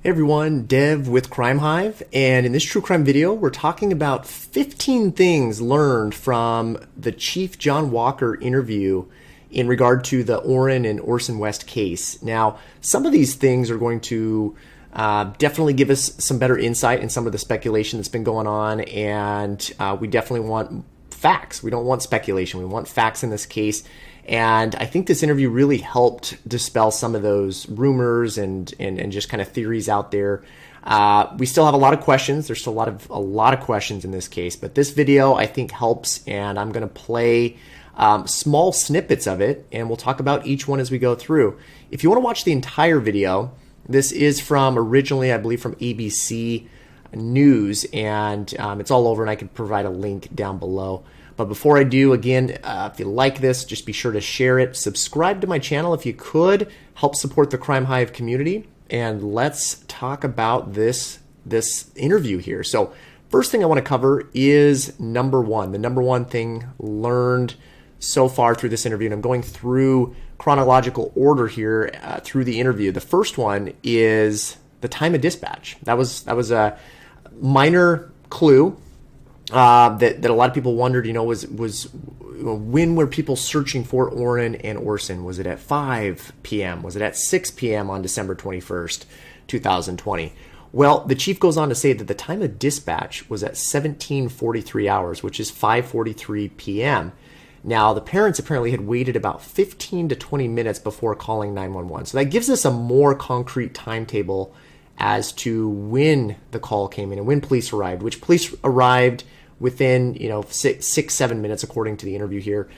Hey everyone, Dev with Crime Hive, and in this true crime video, we're talking about 15 things learned from the Chief John Walker interview in regard to the Orrin and Orson West case. Now, some of these things are going to definitely give us some better insight in some of the speculation that's been going on, and we definitely want facts. We don't want speculation. We want facts in this case. And I think this interview really helped dispel some of those rumors and just kind of theories out there. We still have a lot of questions. There's still a lot of questions in this case, but this video I think helps, and I'm going to play small snippets of it, and we'll talk about each one as we go through. If you want to watch the entire video, this is from originally, I believe, from ABC News, and it's all over, and I can provide a link down below. But before I do, again, if you like this, just be sure to share it. Subscribe to my channel if you could. Help support the Crime Hive community. And let's talk about this interview here. So first thing I want to cover is number one. The number one thing learned so far through this interview. And I'm going through chronological order here through the interview. The first one is the time of dispatch. That was a minor clue. That a lot of people wondered, was when were people searching for Orrin and Orson? Was it at 5 p.m.? Was it at 6 p.m. on December 21st, 2020? Well, the chief goes on to say that the time of dispatch was at 17:43 hours, which is 5:43 p.m. Now, the parents apparently had waited about 15 to 20 minutes before calling 911. So that gives us a more concrete timetable as to when the call came in and when police arrived, which police arrived within 6-7 minutes according to the interview here,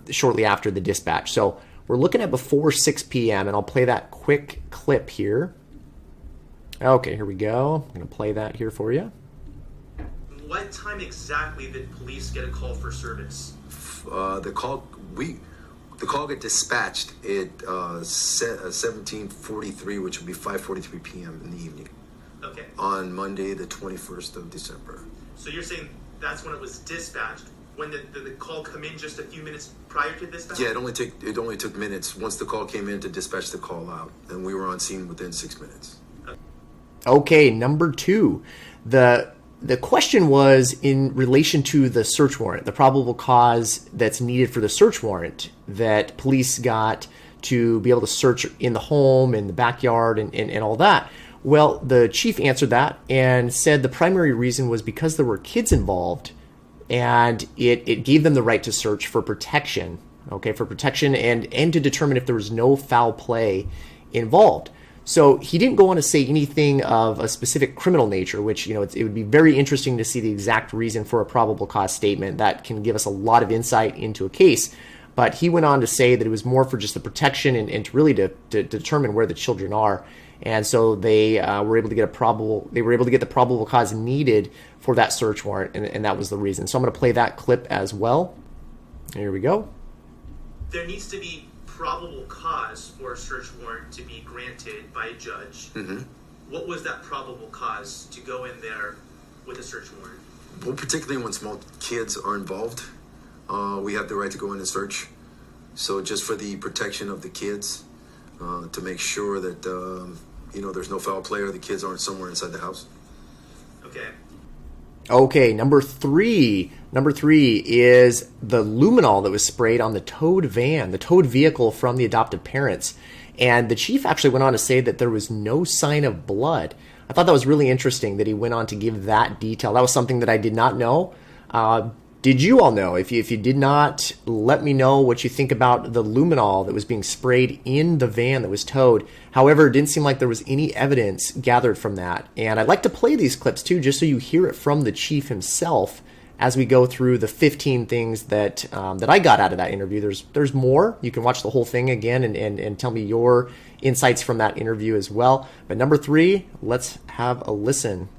shortly after the dispatch. So we're looking at before 6 p.m. and I'll play that quick clip here. Okay, here we go. I'm going to play that here for you. What time exactly did police get a call for service? The call got dispatched at 17:43, which would be 5:43 p.m. in the evening. Okay. On Monday, the 21st of December. So you're saying that's when it was dispatched? When did the call come in just a few minutes prior to dispatch? Yeah, it only took minutes once the call came in to dispatch the call out, and we were on scene within 6 minutes. Okay, number two. The question was in relation to the search warrant, the probable cause that's needed for the search warrant that police got to be able to search in the home, in the backyard, and all that. Well, the chief answered that and said the primary reason was because there were kids involved, and it gave them the right to search for protection, okay, for protection and to determine if there was no foul play involved. So he didn't go on to say anything of a specific criminal nature, which, it would be very interesting to see the exact reason for a probable cause statement. That can give us a lot of insight into a case. But he went on to say that it was more for just the protection and to really to determine where the children are. And so they were able to get the probable cause needed for that search warrant, and that was the reason. So I'm going to play that clip as well. Here we go. There needs to be probable cause for a search warrant to be granted by a judge. Mm-hmm. What was that probable cause to go in there with a search warrant? Well, particularly when small kids are involved, we have the right to go in and search. So just for the protection of the kids, to make sure that there's no foul play or the kids aren't somewhere inside the house. Okay, number three is the luminol that was sprayed on the towed van, the towed vehicle from the adoptive parents. And the chief actually went on to say that there was no sign of blood. I thought that was really interesting that he went on to give that detail. That was something that I did not know. Did you all know? If you did not, let me know what you think about the luminol that was being sprayed in the van that was towed. However, it didn't seem like there was any evidence gathered from that. And I'd like to play these clips too, just so you hear it from the chief himself as we go through the 15 things that I got out of that interview. There's more. You can watch the whole thing again and tell me your insights from that interview as well. But number three, let's have a listen.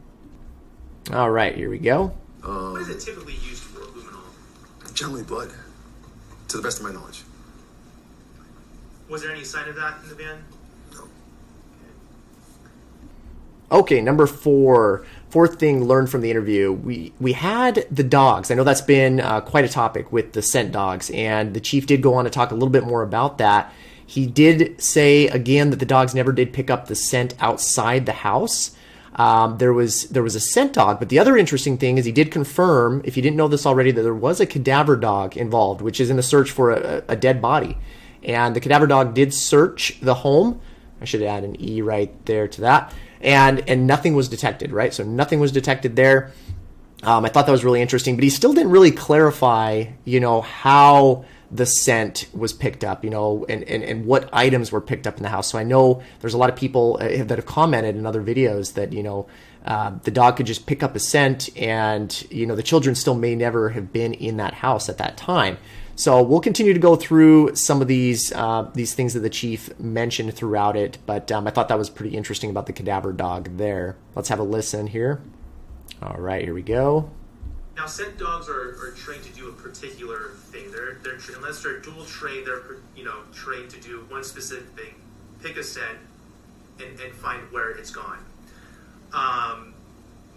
All right, here we go. What is it typically used for, luminol? Generally blood, to the best of my knowledge. Was there any sign of that in the van? No. Okay, number four. Fourth thing learned from the interview. We had the dogs. I know that's been quite a topic with the scent dogs, and the chief did go on to talk a little bit more about that. He did say again that the dogs never did pick up the scent outside the house. There was a scent dog, but the other interesting thing is he did confirm, if you didn't know this already, that there was a cadaver dog involved, which is in the search for a dead body. And the cadaver dog did search the home. I should add an E right there to that. And nothing was detected, right? So nothing was detected there. I thought that was really interesting, but he still didn't really clarify, how the scent was picked up, and what items were picked up in the house. So I know there's a lot of people that have commented in other videos that, the dog could just pick up a scent and, the children still may never have been in that house at that time. So we'll continue to go through some of these things that the chief mentioned throughout it, but I thought that was pretty interesting about the cadaver dog there. Let's have a listen here. All right, here we go. Now, scent dogs are trained to do a particular thing. They're unless they're dual trained, they're trained to do one specific thing: pick a scent and find where it's gone.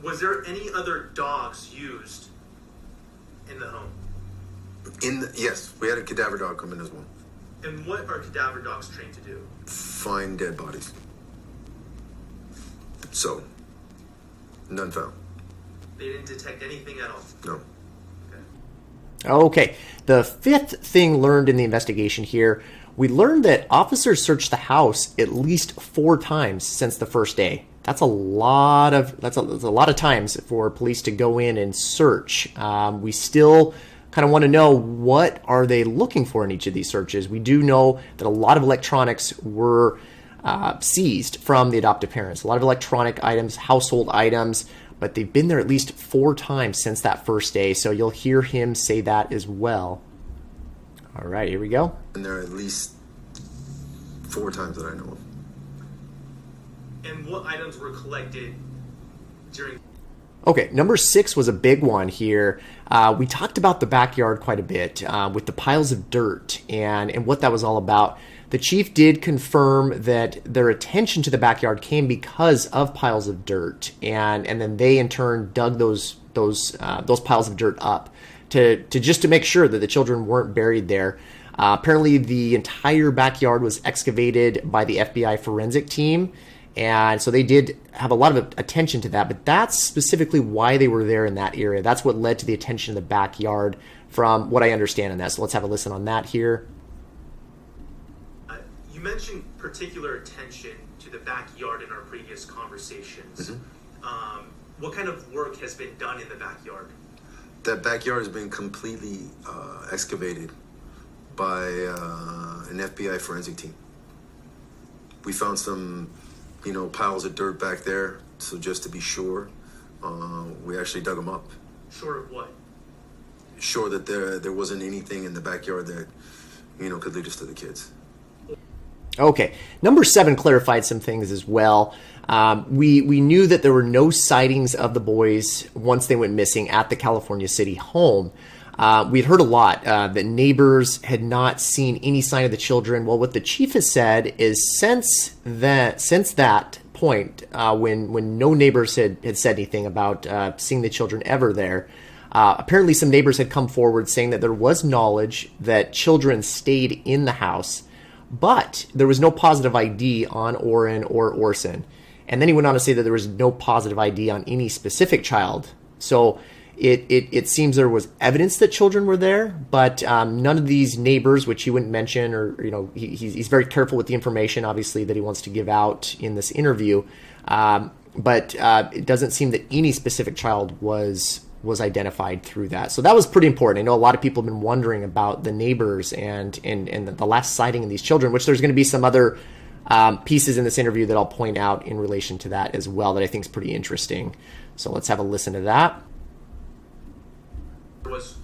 Was there any other dogs used in the home? Yes, we had a cadaver dog come in as well. And what are cadaver dogs trained to do? Find dead bodies. So, none found. They didn't detect anything at all? No. Okay, the fifth thing learned in the investigation here, we learned that officers searched the house at least 4 times since the first day. That's a lot of times for police to go in and search. We still kind of want to know, what are they looking for in each of these searches. We do know that a lot of electronics were seized from the adoptive parents. A lot of electronic items, household items, but they've been there at least 4 times since that first day. So you'll hear him say that as well. All right, here we go. And there are at least 4 times that I know of. And what items were collected during... Okay, number 6 was a big one here. We talked about the backyard quite a bit with the piles of dirt and what that was all about. The chief did confirm that their attention to the backyard came because of piles of dirt, and then they in turn dug those piles of dirt up to make sure that the children weren't buried there. Apparently, the entire backyard was excavated by the FBI forensic team. And so they did have a lot of attention to that, but that's specifically why they were there in that area. That's what led to the attention of the backyard from what I understand in that. So let's have a listen on that here. You mentioned particular attention to the backyard in our previous conversations. Mm-hmm. What kind of work has been done in the backyard? That backyard has been completely excavated by an FBI forensic team. We found some piles of dirt back there. So just to be sure, we actually dug them up. Sure of what? Sure that there wasn't anything in the backyard that, could lead us to the kids. Okay. Number 7 clarified some things as well. We knew that there were no sightings of the boys once they went missing at the California City home. We'd heard a lot that neighbors had not seen any sign of the children. Well, what the chief has said is since that point, when no neighbors had said anything about seeing the children ever there, apparently some neighbors had come forward saying that there was knowledge that children stayed in the house, but there was no positive ID on Orrin or Orson. And then he went on to say that there was no positive ID on any specific child. So it seems there was evidence that children were there, but none of these neighbors, which he wouldn't mention, or he's very careful with the information, obviously, that he wants to give out in this interview. But it doesn't seem that any specific child was identified through that. So that was pretty important. I know a lot of people have been wondering about the neighbors and the last sighting of these children, which there's going to be some other pieces in this interview that I'll point out in relation to that as well that I think is pretty interesting. So let's have a listen to that. There was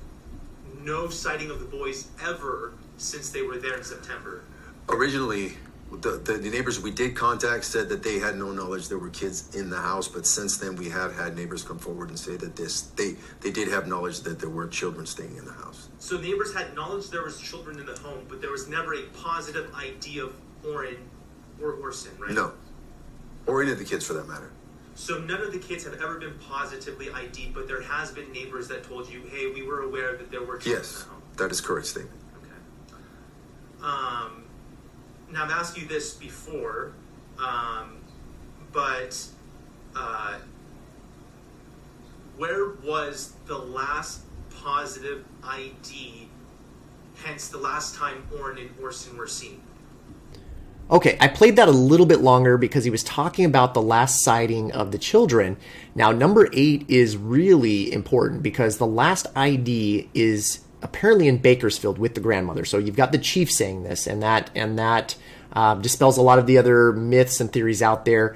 no sighting of the boys ever since they were there in September. Originally, the neighbors we did contact said that they had no knowledge there were kids in the house, but since then we have had neighbors come forward and say that they did have knowledge that there were children staying in the house. So neighbors had knowledge there was children in the home, but there was never a positive ID of Orrin or Orson, right? No. Or any of the kids for that matter. So none of the kids have ever been positively ID'd, but there has been neighbors that told you, hey, we were aware that there were children in the home. That is correct statement. Okay. now I've asked you this before, but where was the last positive ID, hence the last time Orrin and Orson were seen? Okay, I played that a little bit longer because he was talking about the last sighting of the children. Now, number 8 is really important because the last ID is apparently in Bakersfield with the grandmother. So you've got the chief saying this, and that dispels a lot of the other myths and theories out there.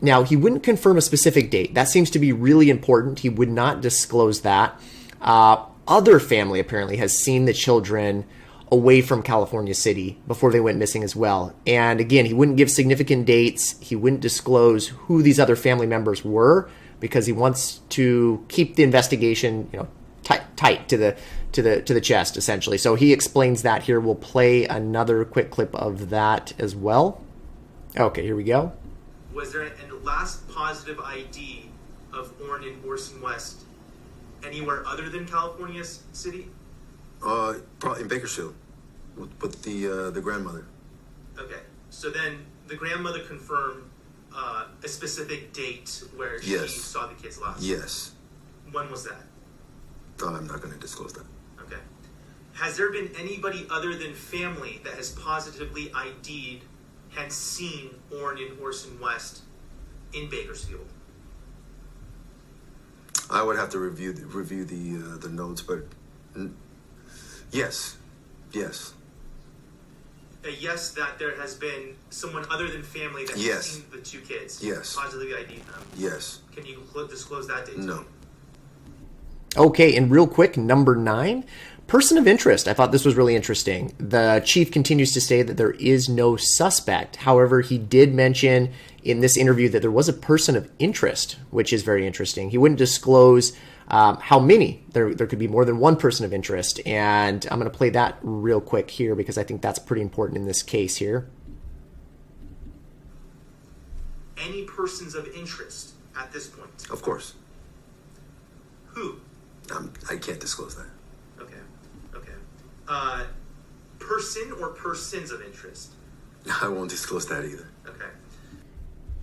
Now, he wouldn't confirm a specific date. That seems to be really important. He would not disclose that. Other family apparently has seen the children away from California City before they went missing as well. And again, he wouldn't give significant dates. He wouldn't disclose who these other family members were because he wants to keep the investigation, tight to the chest, essentially. So he explains that here. We'll play another quick clip of that as well. Okay, here we go. Was there a last positive ID of Orrin and Orson West anywhere other than California City? Probably in Bakersfield with the grandmother. Okay, so then the grandmother confirmed a specific date where she saw the kids last. Yes. When was that? I'm not going to disclose that. Okay. Has there been anybody other than family that has positively ID'd, hence seen Orrin and Orson West in Bakersfield? I would have to review the notes, but yes. A yes, that there has been someone other than family that has seen the two kids. Yes. Positively ID'd them. Yes. Can you disclose that date? No. Okay, and real quick, number 9, person of interest. I thought this was really interesting. The chief continues to say that there is no suspect. However, he did mention in this interview that there was a person of interest, which is very interesting. He wouldn't disclose how many. There could be more than one person of interest. And I'm going to play that real quick here because I think that's pretty important in this case here. Any persons of interest at this point? Of course. Who? I can't disclose that. Okay. Person or persons of interest? I won't disclose that either. Okay.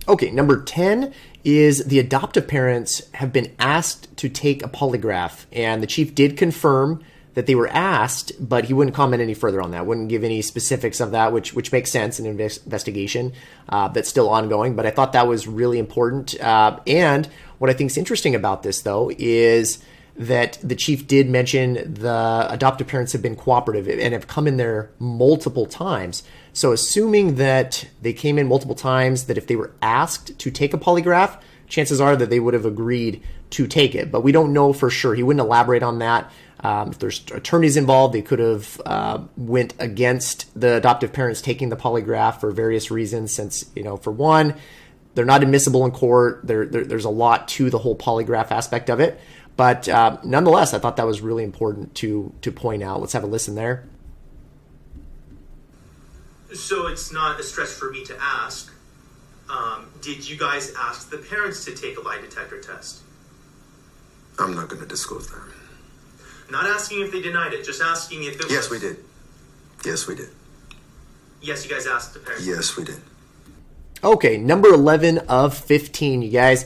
Okay, number 10 is the adoptive parents have been asked to take a polygraph, and the chief did confirm that they were asked, but he wouldn't comment any further on that, wouldn't give any specifics of that, which makes sense in an investigation that's still ongoing, but I thought that was really important. And what I think is interesting about this, though, is that the chief did mention the adoptive parents have been cooperative and have come in there multiple times. So assuming that they came in multiple times, that if they were asked to take a polygraph, chances are that they would have agreed to take it. But we don't know for sure. He wouldn't elaborate on that. If there's attorneys involved, they could have went against the adoptive parents taking the polygraph for various reasons, since, for one, they're not admissible in court. There's a lot to the whole polygraph aspect of it. But nonetheless, I thought that was really important to point out. Let's have a listen there. So it's not a stretch for me to ask. Did you guys ask the parents to take a lie detector test? I'm not going to disclose that. Not asking if they denied it, just asking if it was... Yes, we did. Yes, we did. Yes, you guys asked the parents. Yes, we did. Okay, number 11 of 15, you guys.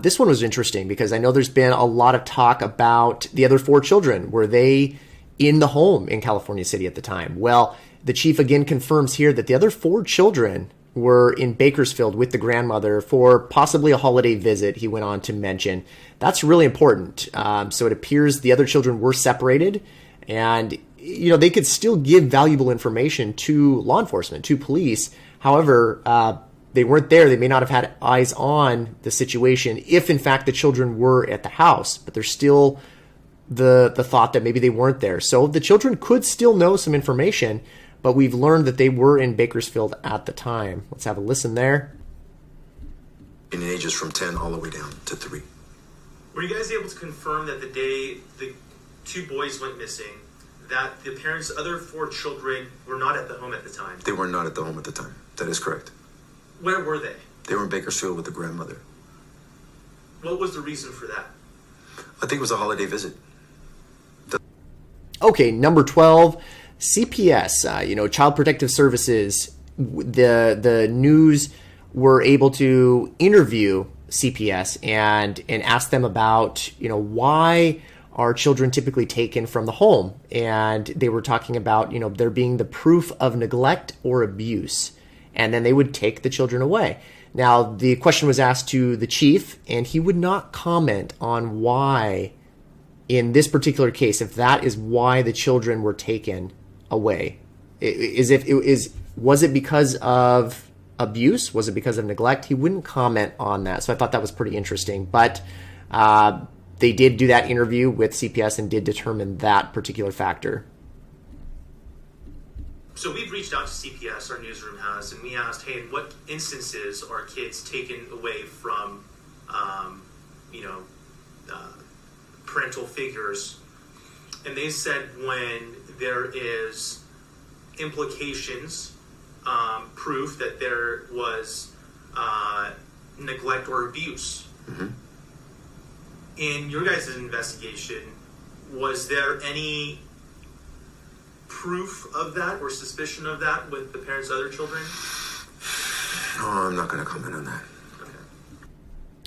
This one was interesting because I know there's been a lot of talk about the other 4 children. Were they in the home in California City at the time? Well, the chief again confirms here that the other 4 children were in Bakersfield with the grandmother for possibly a holiday visit, he went on to mention. That's really important. So it appears the other children were separated, and they could still give valuable information to law enforcement, to police. However, they weren't there. They may not have had eyes on the situation if, in fact, the children were at the house. But there's still the thought that maybe they weren't there. So the children could still know some information, but we've learned that they were in Bakersfield at the time. Let's have a listen there. In ages from 10 all the way down to 3. Were you guys able to confirm that the day the 2 boys went missing, that the parents' other 4 children were not at the home at the time? They were not at the home at the time. That is correct. Where were they? They were in Bakersfield with the grandmother. What was the reason for that? I think it was a holiday visit. Okay, number 12, CPS, Child Protective Services the news were able to interview CPS and ask them about, why are children typically taken from the home? And they were talking about, there being the proof of neglect or abuse. And then they would take the children away. Now, the question was asked to the chief, and he would not comment on why, in this particular case, if that is why the children were taken away. Was it because of abuse? Was it because of neglect? He wouldn't comment on that. So I thought that was pretty interesting. But they did do that interview with CPS and did determine that particular factor. So we've reached out to CPS, our newsroom has, and we asked, hey, in what instances are kids taken away from, parental figures? And they said when there is implications, proof that there was neglect or abuse. Mm-hmm. In your guys' investigation, was there any proof of that or suspicion of that with the parents' other children? Oh, I'm not going to comment on that.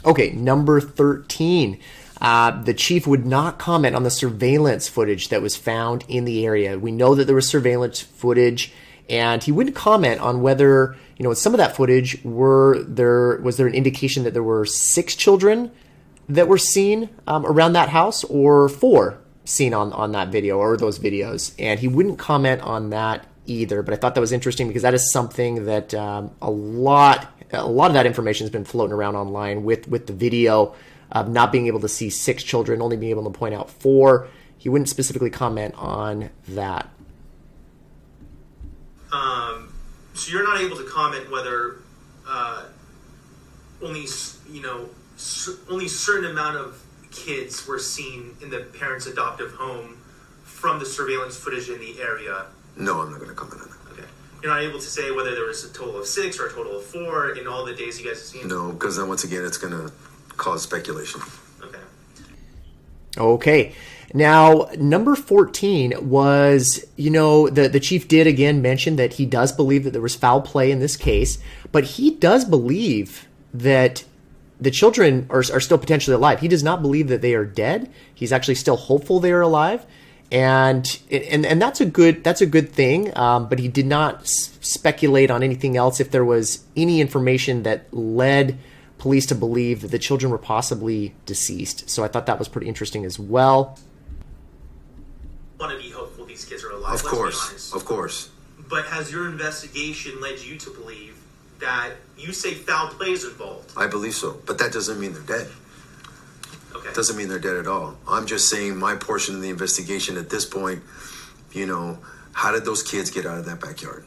Okay, number 13. The chief would not comment on the surveillance footage that was found in the area. We know that there was surveillance footage, and he wouldn't comment on whether, in some of that footage, was there an indication that there were 6 children that were seen around that house, or 4 seen on that video or those videos. And he wouldn't comment on that either. But I thought that was interesting because that is something that a lot of that information has been floating around online with the video of not being able to see 6 children, only being able to point out 4. He wouldn't specifically comment on that. So you're not able to comment whether only certain amount of kids were seen in the parents' adoptive home from the surveillance footage in the area. No, I'm not going to comment on that. Okay. You're not able to say whether there was a total of 6 or a total of 4 in all the days you guys have seen? No, because then once again, it's going to cause speculation. Okay. Now, number 14 was, the chief did again mention that he does believe that there was foul play in this case, but he does believe that the children are still potentially alive. He does not believe that they are dead. He's actually still hopeful they are alive. And that's a good thing. But he did not speculate on anything else if there was any information that led police to believe that the children were possibly deceased. So I thought that was pretty interesting as well. I want to be hopeful these kids are alive. Of course. But has your investigation led you to believe that you say foul play is involved? I believe so, but that doesn't mean they're dead. Okay. Doesn't mean they're dead at all. I'm just saying my portion of the investigation at this point, how did those kids get out of that backyard?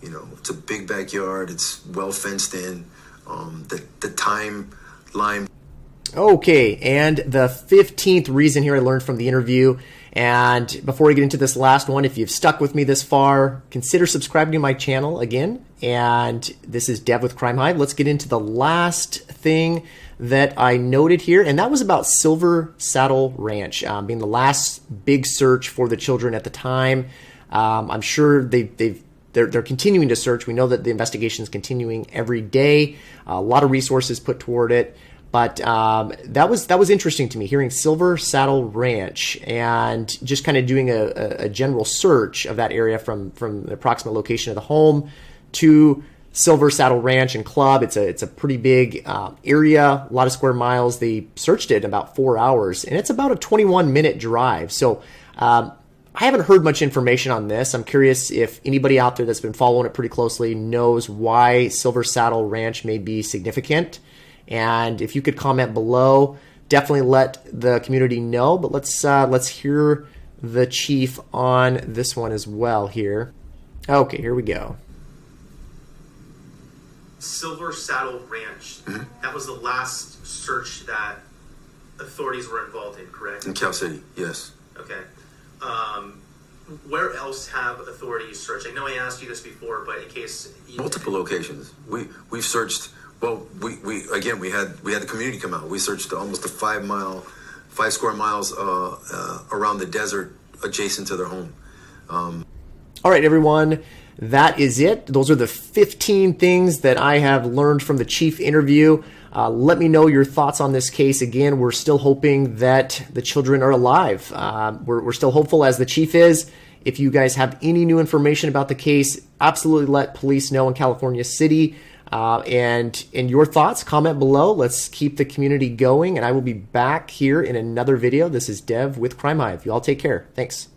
It's a big backyard. It's well fenced in. The timeline. Okay, and the 15th reason here I learned from the interview. And before we get into this last one, if you've stuck with me this far, consider subscribing to my channel again. And this is Dev with Crime Hive. Let's get into the last thing that I noted here, and that was about Silver Saddle Ranch being the last big search for the children at the time. I'm sure they're continuing to search. We know that the investigation is continuing every day. A lot of resources put toward it. But that was interesting to me, hearing Silver Saddle Ranch and just kind of doing a general search of that area from the approximate location of the home to Silver Saddle Ranch and Club. It's a pretty big area, a lot of square miles. They searched it in about 4 hours, and it's about a 21-minute drive. So I haven't heard much information on this. I'm curious if anybody out there that's been following it pretty closely knows why Silver Saddle Ranch may be significant. And if you could comment below, definitely let the community know. But let's hear the chief on this one as well here. Okay, here we go. Silver Saddle Ranch. Mm-hmm. That was the last search that authorities were involved in, correct? In Cal City, yes. Okay. Where else have authorities searched? I know I asked you this before, but in case Multiple locations. We've searched. Well, we had the community come out. We searched almost a 5 square miles around the desert adjacent to their home. All right, everyone. that is it. Those are the 15 things that I have learned from the chief interview. Let me know your thoughts on this case. Again, we're still hoping that the children are alive. We're still hopeful, as the chief is. If you guys have any new information about the case, absolutely let police know in California City. And your thoughts, comment below. Let's keep the community going. And I will be back here in another video. This is Dev with Crime Hive. You all take care. Thanks.